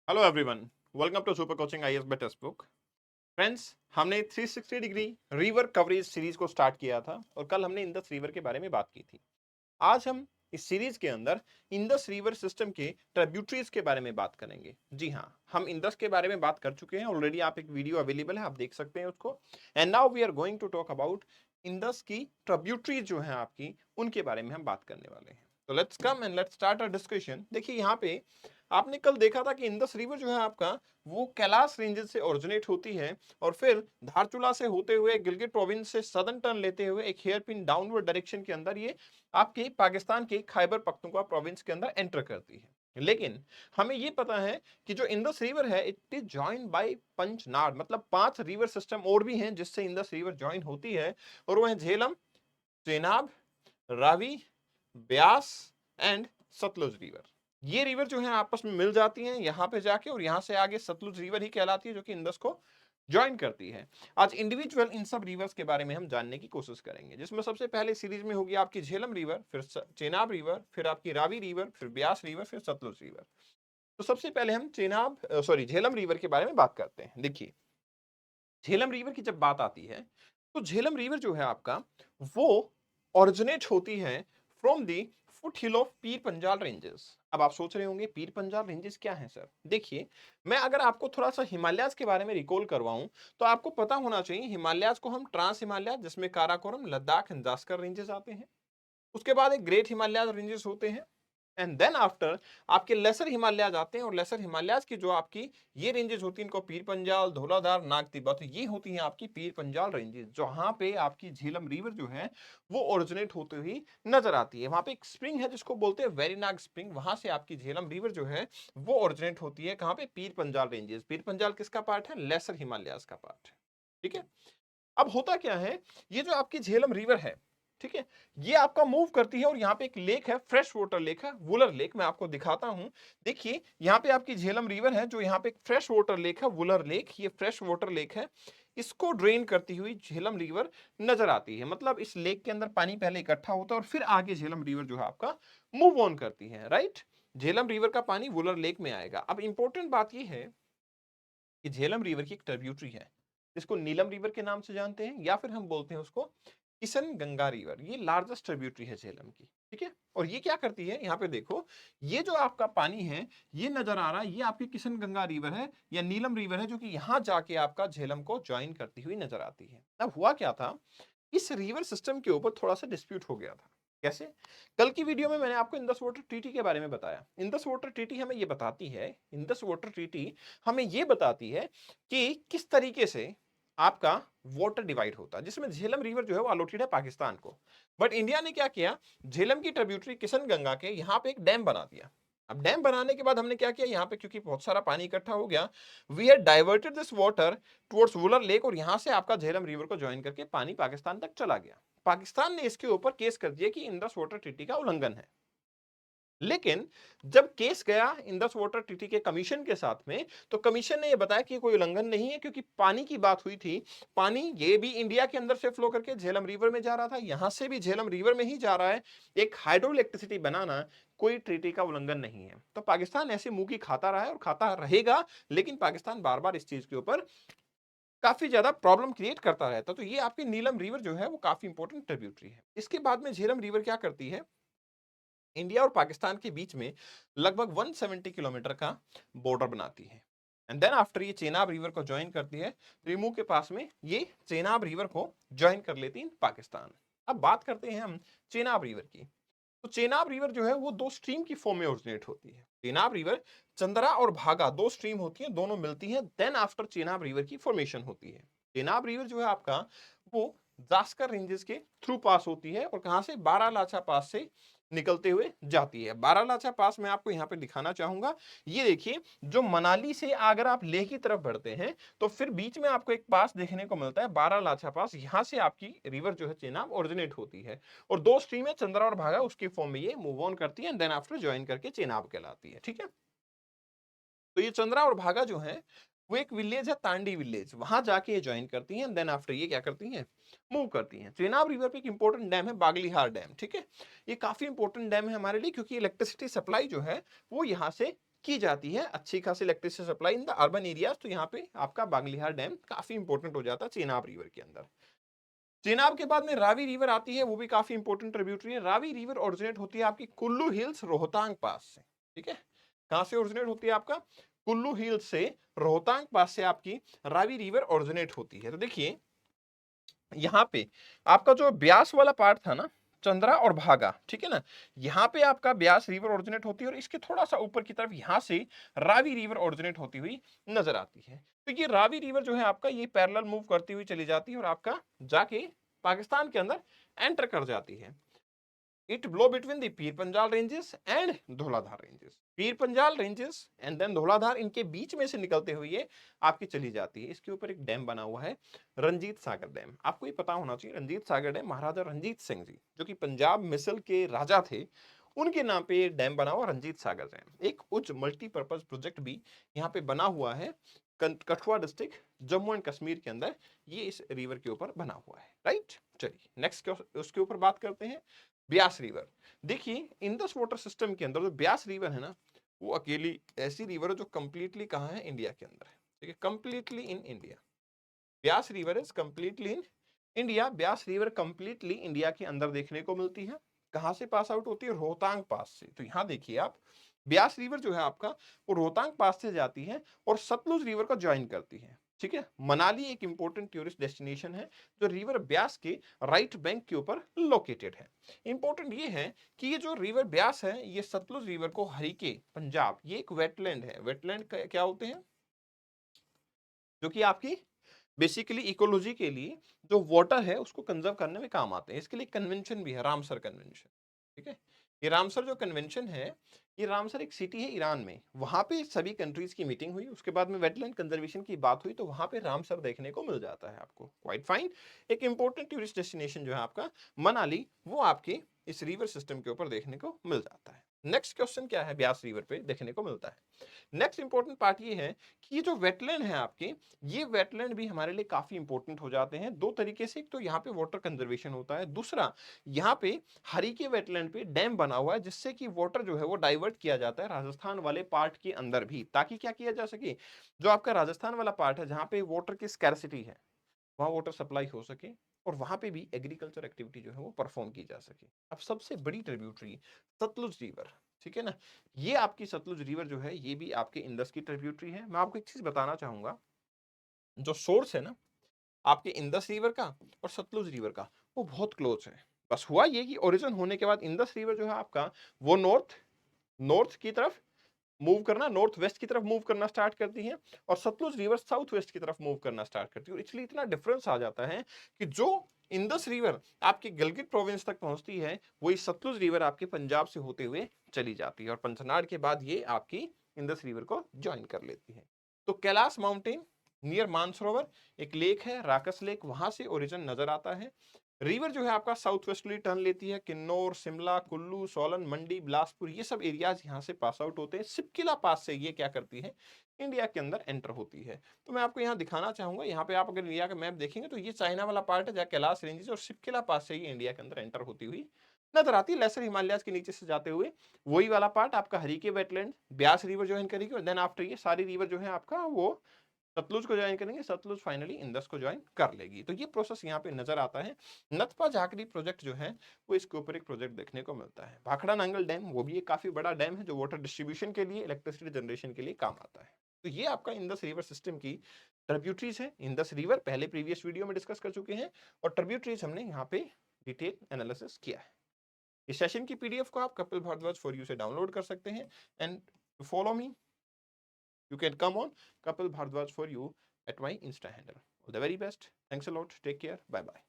Hello everyone, welcome to super coaching IAS by text book. Friends, हमने 360 degree river coverage series को start किया था और कल हमने इंडस रिवर के बारे में बात की थी। आज हम इस सीरीज के अंदर इंडस रिवर सिस्टम के ट्रिब्यूटरीज के बारे में बात करेंगे। जी हाँ, हम इंडस के बारे में बात कर चुके हैं ऑलरेडी। आप एक वीडियो अवेलेबल है, आप देख सकते हैं उसको। And now we are going to talk about Indus की ट्रिब्यूटरीज जो है आपकी, उनके बारे में हम बात करने वाले हैं। तो let's come and let's start a discussion. देखिए यहाँ पे आपने कल देखा था कि इंडस रिवर जो है आपका, वो कैलाश रेंजेस से ओरिजिनेट होती है और फिर धारचूला से होते हुए गिलगित प्रोविंस से सदर्न टर्न लेते हुए एक हेयर पिन डाउनवर्ड डायरेक्शन के अंदर ये आपके पाकिस्तान के खैबर पख्तूनख्वा प्रोविंस के अंदर एंटर करती है। लेकिन हमें ये पता है कि जो इंडस रिवर है, इट इज जॉइंड बाय पंचनाड, मतलब 5 रिवर सिस्टम और भी हैं जिससे इंडस रिवर जॉइन होती है। और वो है झेलम, चेनाब, रावी, ब्यास एंड सतलुज रिवर। ये रिवर जो है आपस में मिल जाती हैं यहाँ पे जाके, और यहाँ से आगे सतलुज रिवर ही कहलाती है जो कि इंडस को ज्वाइन करती है। आज इंडिविजुअल इन सब रिवर्स के बारे में हम जानने की कोशिश करेंगे, जिसमें सबसे पहले सीरीज में होगी आपकी झेलम रिवर, फिर चेनाब रिवर, फिर आपकी रावी रिवर, फिर ब्यास रिवर, फिर सतलुज रिवर। तो सबसे पहले हम झेलम रिवर के बारे में बात करते हैं। देखिए, झेलम रिवर की जब बात आती है तो झेलम रिवर जो है आपका, वो ओरिजिनेट होती है from the foot hill of Pir Panjal ranges. अब आप सोच रहे होंगे पीर पंजाल रेंजेस क्या है सर। देखिए, मैं अगर आपको थोड़ा सा हिमालयाज के बारे में रिकॉल करवाऊं तो आपको पता होना चाहिए हिमालयाज को हम ट्रांस हिमालय, जिसमें काराकोरम, लद्दाख एंड जास्कर रेंजेस आते हैं। उसके बाद एक ग्रेट हिमालयाज रेंजेस होते हैं। एंड देन आफ्टर आपके लेसर हिमालयाज आते हैं, और लेसर हिमालयाज की जो आपकी ये रेंजेस होती हैं, इनको पीर पंजाल, धौलाधार, नाग तिब्बत, ये होती हैं आपकी पीर पंजाल रेंजेस, जहां पे आपकी झेलम रिवर जो है वो ओरिजिनेट होती हुई नजर आती है। वहां पे एक स्प्रिंग है जिसको बोलते हैं वेरीनाग स्प्रिंग, वहां से आपकी झेलम रिवर जो है वो ओरिजिनेट होती है। कहां पे? पीर पंजाल रेंजेस। पीर पंजाल किसका पार्ट है? लेसर हिमालयाज का पार्ट है। ठीक है। अब होता क्या है, ये जो आपकी झेलम रिवर है, ठीक है, ये आपका मूव करती है और यहाँ पे एक लेक है, फ्रेश वाटर लेक है, वुलर लेक। मैं आपको दिखाता हूं। देखिए, यहाँ पे आपकी झेलम रिवर है, जो यहाँ पे एक फ्रेश वाटर लेक है, वुलर लेक। ये फ्रेश वाटर लेक है, इसको ड्रेन करती हुई झेलम रिवर नजर आती है। मतलब इस लेक के अंदर पानी पहले इकट्ठा होता है और फिर आगे झेलम रिवर जो है आपका मूव ऑन करती है। राइट। झेलम रिवर का पानी वुलर लेक में आएगा। अब इंपॉर्टेंट बात यह है कि झेलम रिवर की एक ट्रिब्यूटरी है, जिसको नीलम रिवर के नाम से जानते हैं, या फिर हम बोलते हैं उसको किशन गंगा रिवर। ये लार्जेस्ट ट्रिब्यूटरी है झेलम की। ठीक है। और ये क्या करती है, यहाँ पे देखो, ये जो आपका पानी है, ये नजर आ रहा है, ये आपकी किशन गंगा रिवर है या नीलम रिवर है, जो कि यहाँ जाके आपका झेलम को ज्वाइन करती हुई नजर आती है। अब हुआ क्या था, इस रिवर सिस्टम के ऊपर थोड़ा सा डिस्प्यूट हो गया था। कैसे? कल की वीडियो में मैंने आपको इंडस वाटर ट्रीटी के बारे में बताया। इंडस वाटर ट्रीटी हमें ये बताती है, इंडस वाटर ट्रीटी हमें ये बताती है कि किस तरीके से आपका वाटर डिवाइड होता है, जिसमें झेलम रिवर जो है वो अलॉटेड है पाकिस्तान को। बट इंडिया ने क्या किया, झेलम की ट्रिब्यूटरी किशन गंगा के यहाँ पे एक डैम बना दिया। अब डैम बनाने के बाद हमने क्या किया, यहाँ पे क्योंकि बहुत सारा पानी इकट्ठा हो गया, we have diverted this water towards Wular lake, और यहां से आपका झेलम रिवर को ज्वाइन करके पानी पाकिस्तान तक चला गया। पाकिस्तान ने इसके ऊपर केस कर दिया कि इंडस वाटर ट्रीटी का उल्लंघन है। लेकिन जब केस गया इंडस वाटर ट्रीटी के कमीशन के साथ में, तो कमीशन ने यह बताया कि कोई उल्लंघन नहीं है, क्योंकि पानी की बात हुई थी। पानी ये भी इंडिया के अंदर से फ्लो करके झेलम रिवर में जा रहा था, यहां से भी झेलम रिवर में ही जा रहा है। एक हाइड्रो इलेक्ट्रिसिटी बनाना कोई ट्रीटी का उल्लंघन नहीं है। तो पाकिस्तान ऐसे मुंह की खाता रहा है और खाता रहेगा, लेकिन पाकिस्तान बार बार इस चीज के ऊपर काफी ज्यादा प्रॉब्लम क्रिएट करता रहता। तो ये आपकी नीलम रिवर जो है वो काफी इंपॉर्टेंट ट्रिब्यूटरी है। इसके बाद में झेलम रिवर क्या करती है, इंडिया और पाकिस्तान के बीच में लगभग 170 किलोमीटर का बॉर्डर बनाती है। एंड देन आफ्टर ये चेनाब रिवर को ज्वाइन करती है, रिमू के पास में ये चेनाब रिवर को ज्वाइन कर लेती है पाकिस्तान। अब बात करते हैं हम चेनाब रिवर की। तो चेनाब रिवर जो है वो दो स्ट्रीम की फॉर्म में ओरिजिनेट होती है। चेनाब रिवर, चंद्रा और भागा दो स्ट्रीम होती हैं, दोनों मिलती हैं, देन आफ्टर चेनाब रिवर की फॉर्मेशन होती है। चेनाब रिवर जो है आपका, वो जास्कर रेंजेस के थ्रू पास होती है, और कहां से? बारालाचा पास से निकलते हुए जाती है। बारालाचा पास मैं आपको यहां पे दिखाना चाहूंगा। ये देखिए, जो मनाली से अगर आप लेह की तरफ बढ़ते हैं तो फिर बीच में आपको एक पास देखने को मिलता है, बारालाचा पास। यहां से आपकी रिवर जो है चेनाब ओरिजिनेट होती है, और दो स्ट्रीम है, चंद्रा और भागा, उसकी फॉर्म में ये मूव ऑन करती है, देन आफ्टर ज्वाइन करके चेनाब कहलाती है। ठीक है। तो ये चंद्रा और भागा जो है वो एक विलेज है, तांडी विलेज, वहां जाके ये ज्वाइन करती हैं, देन आफ्टर ये क्या करती हैं, मूव करती हैं। चेनाब रिवर पे एक इंपॉर्टेंट डैम है, बागलीहार डैम। ठीक है। ये काफी इंपॉर्टेंट डैम है हमारे लिए, क्योंकि इलेक्ट्रिसिटी सप्लाई जो है वो यहाँ से की जाती है अच्छी खासी electricity supply in the urban areas. तो यहाँ पे आपका बागलिहार डैम काफी इंपॉर्टेंट हो जाता है चेनाब रिवर के अंदर। चेनाब के बाद में रावी रिवर आती है, वो भी काफी इंपॉर्टेंट ट्रिब्यूटरी है। रावी रिवर ओरिजिनेट होती है आपकी कुल्लू हिल्स रोहतांग पास से, ठीक है। कहां से ओरिजिनेट होती है आपका? कुल्लू हिल्स से, रोहतांग पास से आपकी रावी रिवर ओरिजिनेट होती है। तो देखिए यहाँ पे आपका जो ब्यास वाला पार्ट था ना, चंद्रा और भागा, ठीक है ना, यहाँ पे आपका ब्यास रिवर ओरिजिनेट होती है और इसके थोड़ा सा ऊपर की तरफ यहाँ से रावी रिवर ओरिजिनेट होती हुई नजर आती है। तो ये रावी रिवर जो है आपका, ये पैरेलल मूव करती हुई चली जाती है और आपका जाके पाकिस्तान के अंदर एंटर कर जाती है। It blow between the Pir Panjal ranges and Dhauladhar ranges. Pir Panjal ranges and then Dhauladhar, इनके बीच में से निकलते हुए ये आपकी चली जाती है। इसके ऊपर एक डैम बना हुआ है, रंजीत सागर डैम। आपको ये पता होना चाहिए, रंजीत सागर डैम महाराजा रंजीत सिंह जी जो कि पंजाब मिसल के राजा थे, उनके नाम पे डैम बना हुआ रंजीत सागर डैम। एक उच्च मल्टीपर्पज प्रोजेक्ट भी यहाँ पे बना हुआ है कठुआ डिस्ट्रिक्ट जम्मू एंड कश्मीर के अंदर, ये इस रिवर के ऊपर बना हुआ है, राइट। चलिए नेक्स्ट उसके ऊपर बात करते हैं, ब्यास रिवर। देखिए इंडस वाटर सिस्टम के अंदर जो ब्यास रिवर है ना, वो अकेली ऐसी रिवर है जो कंप्लीटली कहाँ है? इंडिया के अंदर है, ठीक है, completely in India. Beas river is completely in India. Beas river completely India के अंदर देखने को मिलती है। कहां से पास आउट होती है? रोहतांग पास से। तो यहां देखिए आप, ब्यास रिवर जो है आपका, वो रोहतांग पास से जाती है और सतलुज रिवर को ज्वाइन करती है, ठीक है। मनाली एक इंपॉर्टेंट टूरिस्ट डेस्टिनेशन है जो रिवर ब्यास के राइट बैंक के ऊपर लोकेटेड है। इंपॉर्टेंट ये है कि ये जो रिवर ब्यास है, ये सतलुज रिवर को हरीके पंजाब, ये एक वेटलैंड है। वेटलैंड क्या होते हैं? जो कि आपकी बेसिकली इकोलॉजी के लिए जो वाटर है उसको कंजर्व करने में काम आते हैं। इसके लिए कन्वेंशन भी है, रामसर कन्वेंशन, ठीक है। ये रामसर जो कन्वेंशन है, ये रामसर एक सिटी है ईरान में, वहां पे सभी कंट्रीज की मीटिंग हुई, उसके बाद में वेटलैंड कंजर्वेशन की बात हुई, तो वहां पे रामसर देखने को मिल जाता है आपको, क्वाइट फाइन। एक इंपॉर्टेंट टूरिस्ट डेस्टिनेशन जो है आपका मनाली, वो आपके इस रिवर सिस्टम के ऊपर देखने को मिल जाता है। नेक्स्ट क्वेश्चन क्या है? ब्यास रिवर पे देखने को मिलता है। नेक्स्ट इंपॉर्टेंट पार्ट ये है कि ये जो वेटलैंड है आपके, ये वेटलैंड भी हमारे लिए काफी इंपॉर्टेंट हो जाते हैं दो तरीके से। एक तो यहाँ पे वाटर कंजर्वेशन होता है, दूसरा यहाँ पे हरीके वेटलैंड पे डैम बना हुआ है जिससे कि वाटर जो है वो डाइवर्ट किया जाता है राजस्थान वाले पार्ट के अंदर भी, ताकि क्या किया जा सके, जो आपका राजस्थान वाला पार्ट है जहाँ पे वाटर की स्कैरसिटी है, वहां वाटर सप्लाई हो सके और वहां पे भी एग्रीकल्चर एक्टिविटी जो है वो परफॉर्म की जा सके। अब सबसे बड़ी ट्रिब्यूटरी सतलुज रिवर, ठीक है ना, ये आपकी सतलुज रिवर जो है, ये भी आपके इंडस की ट्रिब्यूटरी है। मैं आपको एक चीज बताना चाहूंगा, जो सोर्स है ना आपके इंडस रिवर का और सतलुज रिवर का, वो बहुत क्लोज है। बस हुआ ये कि ओरिजिन होने के बाद इंडस रिवर जो है आपका, वो नॉर्थ नॉर्थ की तरफ मूव करना, नॉर्थ वेस्ट की तरफ मूव करना स्टार्ट करती है और सतलुज रिवर साउथ वेस्ट की तरफ मूव करना स्टार्ट करती है। और इसलिए इतना डिफरेंस आ जाता है कि जो इंडस रिवर आपके गिलगित प्रोविंस तक पहुंचती है, वही सतलुज रिवर आपके पंजाब से होते हुए चली जाती है और पंचनाड़ के बाद ये आपकी इंडस रिवर को ज्वाइन कर लेती है। तो कैलाश माउंटेन नियर मानसरोवर एक लेक है, राकस लेक, वहां से ओरिजिन नजर आता है। रिवर जो है आपका साउथ वेस्टर्ली टर्न लेती है, किन्नौर, शिमला, कुल्लू, सोलन, मंडी, बिलासपुर, ये सब एरियाज यहाँ से पास आउट होते हैं। सिपकिला पास से ये क्या करती है? इंडिया के अंदर एंटर होती है। तो मैं आपको यहाँ दिखाना चाहूंगा, यहाँ पे आप अगर इंडिया का मैप देखेंगे तो ये चाइना वाला पार्ट है जहाँ कैलाश रेंजेस, और सिपकिला पास से ये इंडिया के अंदर एंटर होती हुई नजर आती है, लेसर हिमालयाज के नीचे से जाते हुए। वही वाला पार्ट आपका Harike wetland, Beas river join करेगी और देन आफ्टर ये सारी रिवर जो है आपका वो सतलुज को ज्वाइन करेंगे, सतलुज फाइनली इंडस को ज्वाइन कर लेगी। तो ये प्रोसेस यहाँ पे नजर आता है। नथपा झाकड़ी प्रोजेक्ट जो है वो इसके ऊपर एक प्रोजेक्ट देखने को मिलता है। भाखड़ा नांगल डैम, वो भी एक काफी बड़ा डैम है जो वाटर डिस्ट्रीब्यूशन के लिए, इलेक्ट्रिसिटी जनरेशन के लिए काम आता है। तो ये आपका इंडस रिवर सिस्टम की ट्रिब्यूटरीज है। इंडस रिवर पहले प्रीवियस वीडियो में डिस्कस कर चुके हैं और ट्रिब्यूटरीज हमने यहाँ पे डिटेल एनालिसिस किया है। इस सेशन की पीडीएफ को आप कपिल भारद्वाज फॉर यू से डाउनलोड कर सकते हैं and follow me, you can come on Kapil Bhardwaj for you at my Insta handle. All the very best. Thanks a lot. Take care. Bye bye.